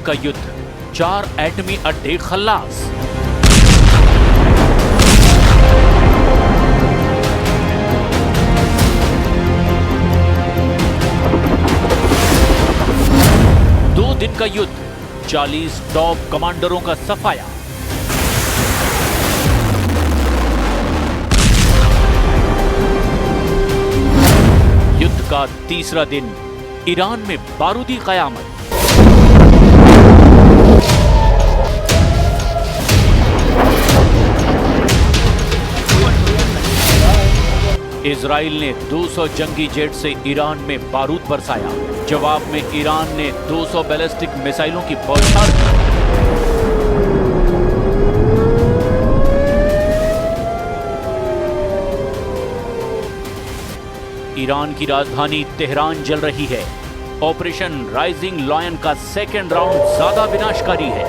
दिन का युद्ध, 4 एटमी अड्डे खल्लास। दो दिन का युद्ध, 40 टॉप कमांडरों का सफाया। युद्ध का तीसरा दिन, ईरान में बारूदी कयामत। इजराइल ने 200 जंगी जेट से ईरान में बारूद बरसाया। जवाब में ईरान ने 200 बैलिस्टिक मिसाइलों की बौछार की। ईरान की राजधानी तेहरान जल रही है। ऑपरेशन राइजिंग लायन का सेकेंड राउंड ज्यादा विनाशकारी है।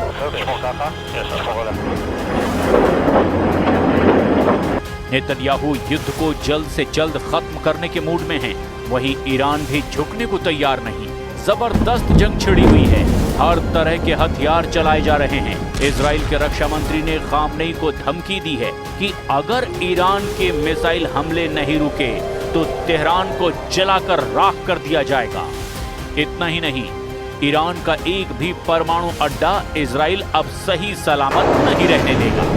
नेतन्याहू युद्ध को जल्द से जल्द खत्म करने के मूड में हैं। वहीं ईरान भी झुकने को तैयार नहीं। जबरदस्त जंग छिड़ी हुई है। हर तरह के हथियार चलाए जा रहे हैं। इजराइल के रक्षा मंत्री ने खामनेई को धमकी दी है कि अगर ईरान के मिसाइल हमले नहीं रुके तो तेहरान को जलाकर राख कर दिया जाएगा। इतना ही नहीं, ईरान का एक भी परमाणु अड्डा इजराइल अब सही सलामत नहीं रहने देगा।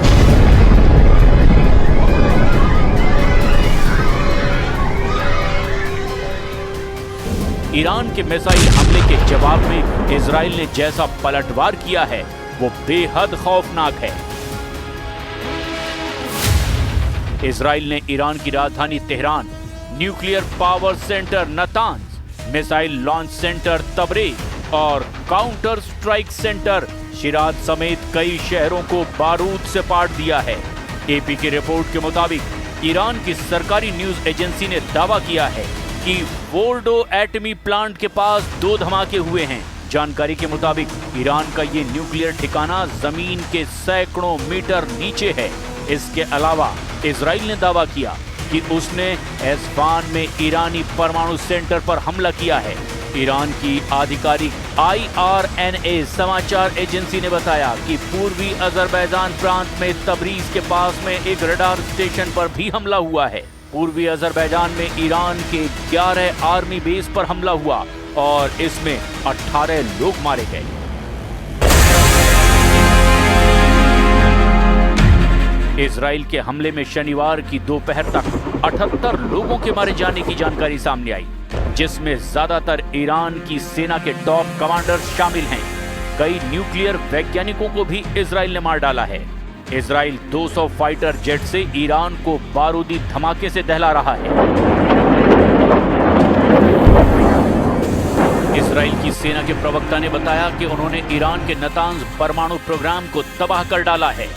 ईरान के मिसाइल हमले के जवाब में इजराइल ने जैसा पलटवार किया है वो बेहद खौफनाक है। इजराइल ने ईरान की राजधानी Tehran, nuclear power centre Natanz, missile launch centre Tabriz और काउंटर स्ट्राइक सेंटर शिराज समेत कई शहरों को बारूद से पाट दिया है। एपी की रिपोर्ट के मुताबिक ईरान की सरकारी न्यूज एजेंसी ने दावा किया है कि फोर्डो एटमी प्लांट के पास 2 धमाके हुए हैं। जानकारी के मुताबिक ईरान का ये न्यूक्लियर ठिकाना जमीन के सैकड़ों मीटर नीचे है। इसके अलावा इजराइल ने दावा किया कि उसने एस्फान में ईरानी परमाणु सेंटर पर हमला किया है। ईरान की आधिकारिक IRNA समाचार एजेंसी ने बताया कि पूर्वी अजरबैजान प्रांत में तबरीज के पास में एक रडार स्टेशन पर भी हमला हुआ है। पूर्वी अजरबैजान में ईरान के 11 आर्मी बेस पर हमला हुआ और इसमें 18 लोग मारे गए। इजराइल के हमले में शनिवार की दोपहर तक 78 लोगों के मारे जाने की जानकारी सामने आई, जिसमें ज्यादातर ईरान की सेना के टॉप कमांडर्स शामिल हैं। कई न्यूक्लियर वैज्ञानिकों को भी इजराइल ने मार डाला है। इजराइल 200 फाइटर जेट से ईरान को बारूदी धमाके से दहला रहा है। इजराइल की सेना के प्रवक्ता ने बताया कि उन्होंने ईरान के नतांज परमाणु प्रोग्राम को तबाह कर डाला है।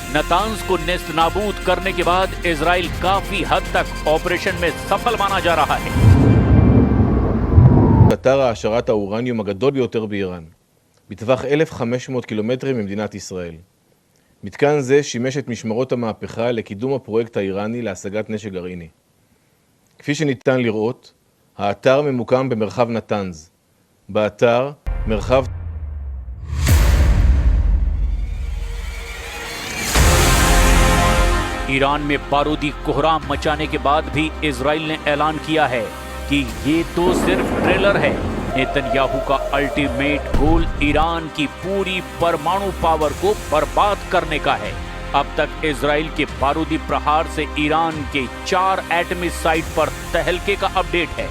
नतांज को नेस्त नाबूद करने के बाद इजराइल काफी हद तक ऑपरेशन में सफल माना जा रहा है। אתר העשרת האורניום הגדול ביותר באיראן, בטווח 1,500 קילומטרים ממדינת ישראל. מתקן זה שימש את משמרות המהפכה לקידום הפרויקט האיראני להשגת נשק גרעיני. כפי שניתן לראות, האתר ממוקם במרחב נתנז. באתר מרחב ईरान में बारूदी कोहराम मचाने के बाद भी इजराइल ने ऐलान किया है कि ये तो सिर्फ ट्रेलर है। नेतन्याहू का अल्टीमेट गोल ईरान की पूरी परमाणु पावर को बर्बाद करने का है। अब तक इजराइल के बारूदी प्रहार से ईरान के 4 एटमी साइट पर तहलके का अपडेट है।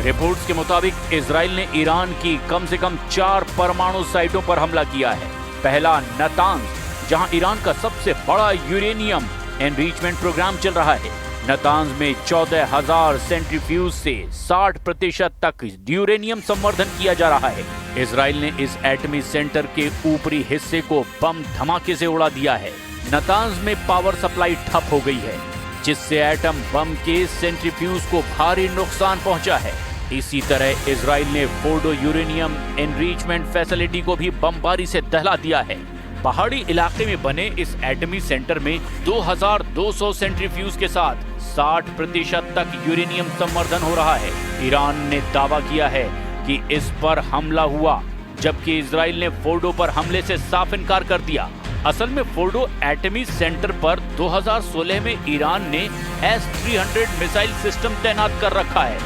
रिपोर्ट्स के मुताबिक इजराइल ने ईरान की कम से कम 4 परमाणु साइटों पर हमला किया है। पहला नतांज, जहां ईरान का सबसे बड़ा यूरेनियम एनरिचमेंट प्रोग्राम चल रहा है। नतांज में 14,000 सेंट्रीफ्यूज से 60% तक यूरेनियम संवर्धन किया जा रहा है। इजराइल ने इस एटमी सेंटर के ऊपरी हिस्से को बम धमाके से उड़ा दिया है। नतांज में पावर सप्लाई ठप हो गई है, जिससे एटम बम के सेंट्रीफ्यूज को भारी नुकसान पहुंचा है। इसी तरह इजराइल ने फोर्डो यूरेनियम एनरिचमेंट फैसिलिटी को भी बमबारी से दहला दिया है। पहाड़ी इलाके में बने इस एटमी सेंटर में 2200 सेंट्रीफ्यूज के साथ 60% तक यूरेनियम संवर्धन हो रहा है। ईरान ने दावा किया है कि इस पर हमला हुआ, जबकि इजराइल ने फोर्डो पर हमले से साफ इनकार कर दिया। असल में फोर्डो एटमी सेंटर पर 2016 में ईरान ने S-300 मिसाइल सिस्टम तैनात कर रखा है,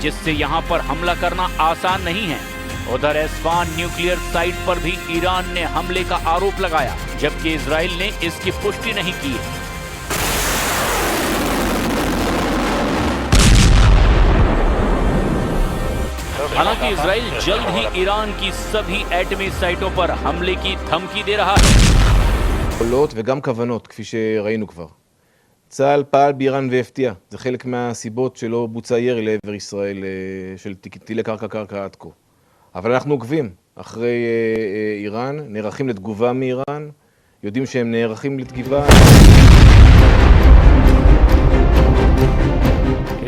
जिससे यहां पर हमला करना आसान नहीं है। उधर एस्फान न्यूक्लियर साइट पर भी ईरान ने हमले का आरोप लगाया, जबकि इजराइल ने इसकी पुष्टि नहीं की है। हालांकि इजराइल जल्द ही ईरान की सभी एटमी साइटों पर हमले की धमकी दे रहा है। יכולות וגם כוונות, כפי שראינו כבר. צה"ל פעל באיראן והפתיע. זה חלק מהסיבות שלא בוצע ירי לעבר ישראל של טילי קרקע עד כה. אבל אנחנו עוקבים אחרי איראן, נערכים לתגובה מאיראן, יודעים שהם נערכים לתגובה.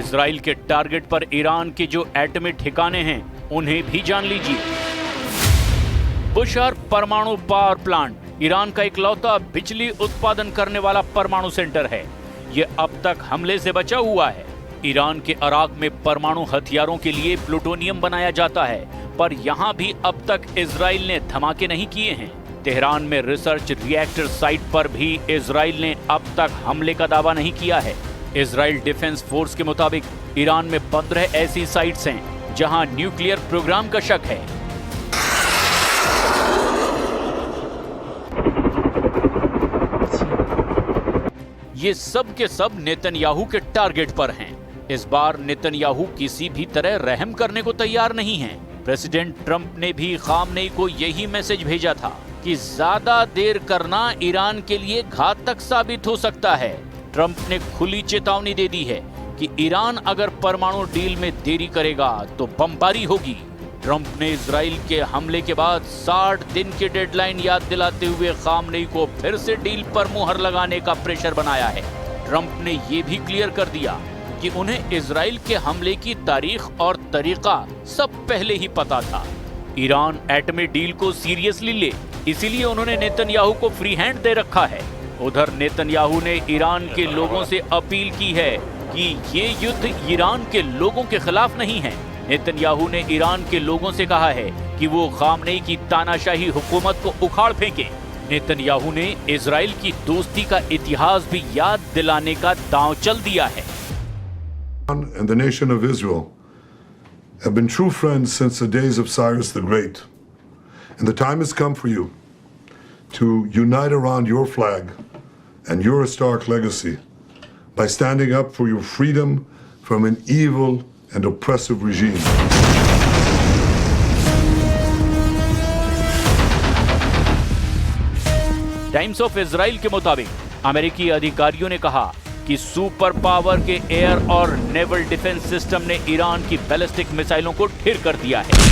इजराइल के टारगेट पर ईरान के जो एटमी ठिकाने हैं, उन्हें भी जान लीजिए। बुशहर परमाणु पावर प्लांट ईरान का इकलौता बिजली उत्पादन करने वाला परमाणु सेंटर है। ये अब तक हमले से बचा हुआ है। ईरान के अराक में परमाणु हथियारों के लिए प्लूटोनियम बनाया जाता है, पर यहाँ भी अब तक इजराइल ने धमाके नहीं किए हैं। तेहरान में रिसर्च रिएक्टर साइट पर भी इजराइल ने अब तक हमले का दावा नहीं किया है। इजराइल डिफेंस फोर्स के मुताबिक ईरान में 15 ऐसी साइट्स हैं जहां न्यूक्लियर प्रोग्राम का शक है। ये सब के सब नेतन्याहू के टारगेट पर हैं। इस बार नेतन्याहू किसी भी तरह रहम करने को तैयार नहीं हैं। प्रेसिडेंट ट्रंप ने भी खामनेई को यही मैसेज भेजा था कि ज्यादा देर करना ईरान के लिए घातक साबित हो सकता है। ट्रंप ने खुली चेतावनी दे दी है कि ईरान अगर परमाणु डील में देरी करेगा तो बमबारी होगी। ट्रंप ने इजराइल के हमले के बाद 60 दिन की डेडलाइन याद दिलाते हुए खामनेई को फिर से डील पर मुहर लगाने का प्रेशर बनाया है। ट्रंप ने ये भी क्लियर कर दिया कि उन्हें इजराइल के हमले की तारीख और तरीका सब पहले ही पता था। ईरान एटमी डील को सीरियसली ले, इसीलिए उन्होंने नेतन्याहू को फ्री हैंड दे रखा है। उधर नेतन्याहू ने ईरान के लोगों से अपील की है कि ये युद्ध ईरान के लोगों के खिलाफ नहीं है। नेतन्याहू ने ईरान के लोगों से कहा है कि वो खामनेई की तानाशाही हुकूमत को उखाड़ फेंके। नेतन्याहू ने इजराइल की दोस्ती का इतिहास भी याद दिलाने का दांव चल दिया है। And the nation of Israel have been true friends since the days of Cyrus the Great. And the time has come for you to unite around your flag and your historic legacy by standing up for your freedom from an evil and oppressive regime. Times of Israel के मुताबिक अमेरिकी अधिकारियों ने कहा कि super power के air और naval defence system ने ईरान की बैलिस्टिक मिसाइलों को ढेर कर दिया है।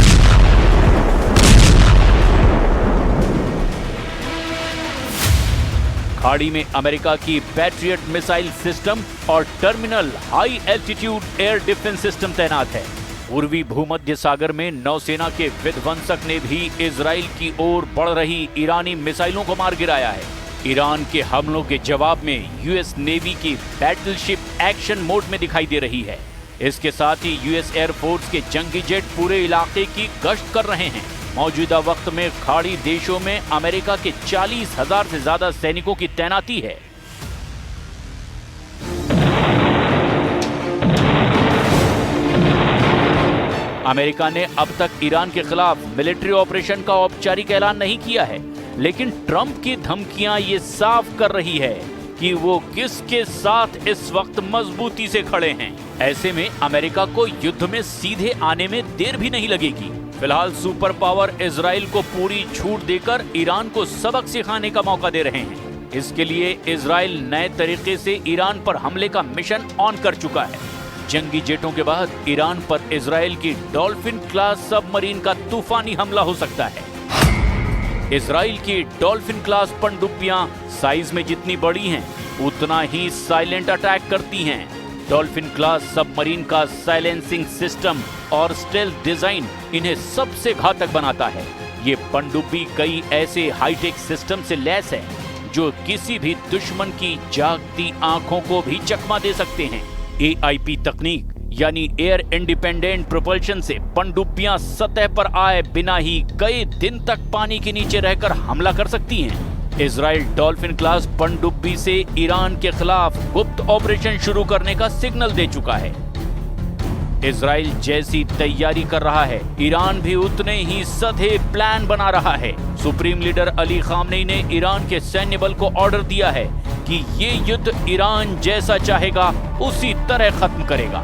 खाड़ी में अमेरिका की पैट्रियट मिसाइल सिस्टम और terminal high altitude air defence system तैनात है। पूर्वी भूमध्य सागर में नौसेना के विध्वंसक ने भी इजराइल की ओर बढ़ रही ईरानी मिसाइलों को मार गिराया है। ईरान के हमलों के जवाब में यूएस नेवी की बैटलशिप एक्शन मोड में दिखाई दे रही है। इसके साथ ही यूएस एयरफोर्स के जंगी जेट पूरे इलाके की गश्त कर रहे हैं। मौजूदा वक्त में खाड़ी देशों में अमेरिका के 40,000 से ज्यादा सैनिकों की तैनाती है। अमेरिका ने अब तक ईरान के खिलाफ मिलिट्री ऑपरेशन का औपचारिक ऐलान नहीं किया है, लेकिन ट्रंप की धमकियां ये साफ कर रही है कि वो किसके साथ इस वक्त मजबूती से खड़े हैं। ऐसे में अमेरिका को युद्ध में सीधे आने में देर भी नहीं लगेगी। फिलहाल सुपर पावर इजराइल को पूरी छूट देकर ईरान को सबक सिखाने का मौका दे रहे हैं। इसके लिए इजराइल नए तरीके से ईरान पर हमले का मिशन ऑन कर चुका है। जंगी जेटों के बाद ईरान पर इजराइल की डॉल्फिन क्लास सबमरीन का तूफानी हमला हो सकता है। इजराइल की डॉल्फिन क्लास पनडुब्बियां साइज में जितनी बड़ी हैं, उतना ही साइलेंट अटैक करती हैं। डॉल्फिन क्लास सबमरीन का साइलेंसिंग सिस्टम और स्टेल्थ डिजाइन इन्हें सबसे घातक बनाता है। ये पनडुब्बी कई ऐसे हाईटेक सिस्टम से लैस है जो किसी भी दुश्मन की जागती आंखों को भी चकमा दे सकते हैं। AIP तकनीक यानी एयर इंडिपेंडेंट प्रोपल्शन से पनडुब्बियां सतह पर आए बिना ही कई दिन तक पानी के नीचे रहकर हमला कर सकती हैं। इजराइल डॉल्फिन क्लास पनडुब्बी से ईरान के खिलाफ गुप्त ऑपरेशन शुरू करने का सिग्नल दे चुका है। इजराइल जैसी तैयारी कर रहा है, ईरान भी उतने ही सधे प्लान बना रहा है। सुप्रीम लीडर अली खामनेई ने ईरान के सैन्य बल को ऑर्डर दिया है कि ये युद्ध ईरान जैसा चाहेगा उसी तरह खत्म करेगा।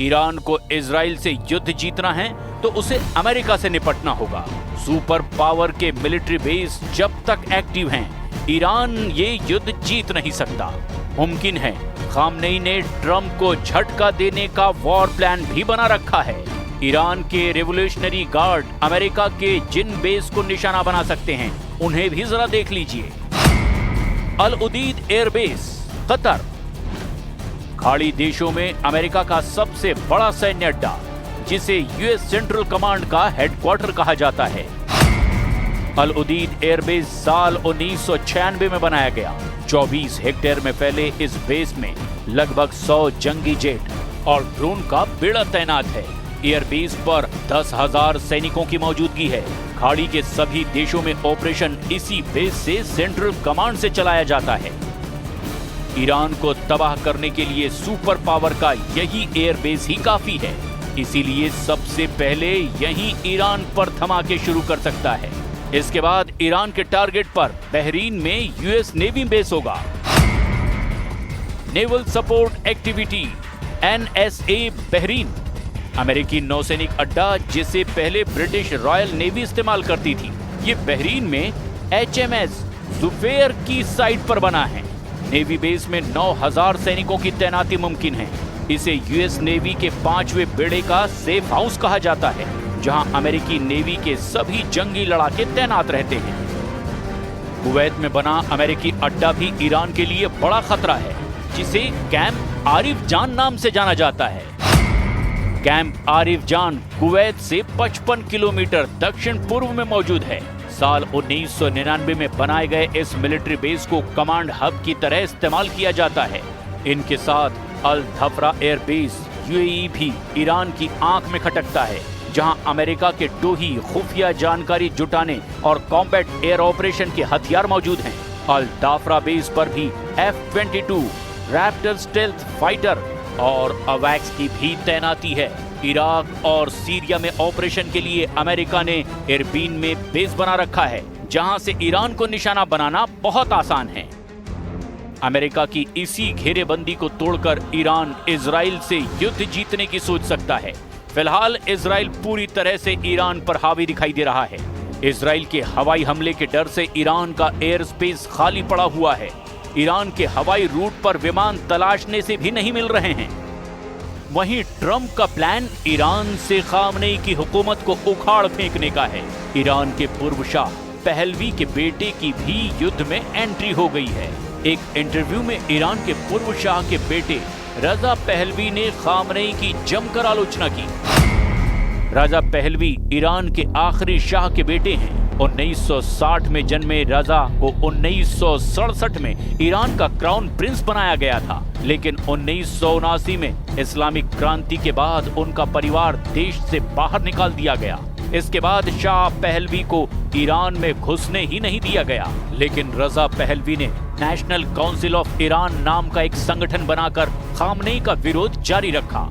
ईरान को इजराइल से युद्ध जीतना है तो उसे अमेरिका से निपटना होगा। सुपर पावर के मिलिट्री बेस जब तक एक्टिव हैं, ईरान ये युद्ध जीत नहीं सकता। मुमकिन है खामनेई ने ट्रंप को झटका देने का वॉर प्लान भी बना रखा है। ईरान के रेवोल्यूशनरी गार्ड अमेरिका के जिन बेस को निशाना बना सकते हैं उन्हें भी जरा देख लीजिए। अल उदीद एयरबेस, कतर। खाड़ी देशों में अमेरिका का सबसे बड़ा सैन्य अड्डा, जिसे यूएस सेंट्रल कमांड का हेडक्वार्टर कहा जाता है। अल उदीद एयरबेस साल 1996 में बनाया गया। 24 हेक्टेयर में फैले इस बेस में लगभग 100 जंगी जेट और ड्रोन का बेड़ा तैनात है। एयरबेस पर 10,000 सैनिकों की मौजूदगी है। खाड़ी के सभी देशों में ऑपरेशन इसी बेस से सेंट्रल कमांड से चलाया जाता है। ईरान को तबाह करने के लिए सुपर पावर का यही एयरबेस ही काफी है, इसीलिए सबसे पहले यही ईरान पर धमाके शुरू कर सकता है। इसके बाद ईरान के टारगेट पर बहरीन में यूएस नेवी बेस होगा। Naval support activity NSA Bahrain, अमेरिकी नौसैनिक अड्डा जिसे पहले ब्रिटिश रॉयल नेवी इस्तेमाल करती थी, ये बहरीन में HMS जुफेयर की साइट पर बना है। नेवी बेस में 9,000 सैनिकों की तैनाती मुमकिन है। इसे यूएस नेवी के 5वें बेड़े का सेफ हाउस कहा जाता है, जहां अमेरिकी नेवी के सभी जंगी लड़ाके तैनात रहते हैं। कुवैत में बना अमेरिकी अड्डा भी ईरान के लिए बड़ा खतरा है, जिसे कैंप आरिफ जान नाम से जाना जाता है। कैंप आरिफ जान कुवैत से 55 किलोमीटर दक्षिण पूर्व में मौजूद है। साल 1999 में बनाए गए इस मिलिट्री बेस को कमांड हब की तरह इस्तेमाल किया जाता है। इनके साथ अल धफरा एयर बेस UAE भी ईरान की आंख में खटकता है, जहां अमेरिका के टोही खुफिया जानकारी जुटाने और कॉम्बैट एयर ऑपरेशन के हथियार मौजूद हैं। अल दाफरा बेस पर भी F-22 रैप्टर स्टेल्थ फाइटर और अवैक्स की भी तैनाती है। इराक और सीरिया में ऑपरेशन के लिए अमेरिका ने एरबीन में बेस बना रखा है, जहां से ईरान को निशाना बनाना बहुत आसान है। अमेरिका की इसी घेरेबंदी को तोड़कर ईरान इजराइल से युद्ध जीतने की सोच सकता है। फिलहाल इजराइल पूरी तरह से ईरान पर हावी दिखाई दे रहा है। इजराइल के हवाई हमले के डर से ईरान का एयर स्पेस खाली पड़ा हुआ है। ईरान के हवाई रूट पर विमान तलाशने से भी नहीं मिल रहे हैं। वहीं ट्रंप का प्लान ईरान से खामनेई की हुकूमत को उखाड़ फेंकने का है। ईरान के पूर्व शाह पहलवी के बेटे की भी युद्ध में एंट्री हो गई है। एक इंटरव्यू में ईरान के पूर्व शाह के बेटे रजा पहलवी ने खामनेई की जमकर आलोचना की। रजा पहलवी ईरान के आखिरी शाह के बेटे हैं। 1960 में जन्मे रजा को 1967 में ईरान का क्राउन प्रिंस बनाया गया था, लेकिन 1979 में इस्लामिक क्रांति के बाद उनका परिवार देश से बाहर निकाल दिया गया। इसके बाद शाह पहलवी को ईरान में घुसने ही नहीं दिया गया, लेकिन रजा पहलवी ने नेशनल काउंसिल ऑफ ईरान नाम का एक संगठन बनाकर खामनेई का विरोध जारी रखा।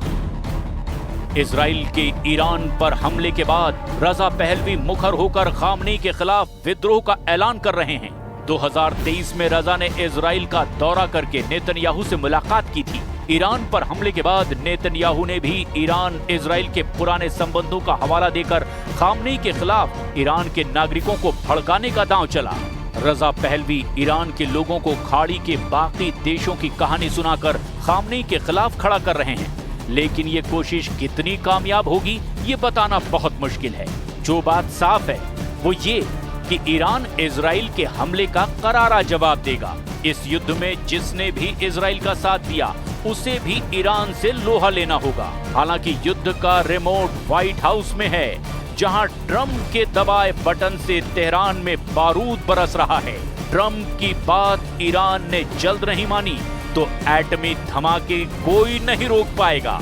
इजराइल के ईरान पर हमले के बाद रजा पहलवी मुखर होकर खामनेई के खिलाफ विद्रोह का ऐलान कर रहे हैं। 2023 में रजा ने इजराइल का दौरा करके नेतन्याहू से मुलाकात की थी। ईरान पर हमले के बाद नेतन्याहू ने भी ईरान इजराइल के पुराने संबंधों का हवाला देकर खामनेई के खिलाफ ईरान के नागरिकों को भड़काने का दांव चला। रजा पहलवी ईरान के लोगों को खाड़ी के बाकी देशों की कहानी सुनाकर खामनेई के खिलाफ खड़ा कर रहे हैं, लेकिन ये कोशिश कितनी कामयाब होगी ये बताना बहुत मुश्किल है। जो बात साफ है वो ये कि ईरान इजराइल के हमले का करारा जवाब देगा। इस युद्ध में जिसने भी इजराइल का साथ दिया उसे भी ईरान से लोहा लेना होगा। हालांकि युद्ध का रिमोट व्हाइट हाउस में है, जहां ट्रंप के दबाए बटन से तेहरान में बारूद बरस रहा है। ट्रंप की बात ईरान ने जल्द नहीं मानी तो एटमी धमाके कोई नहीं रोक पाएगा।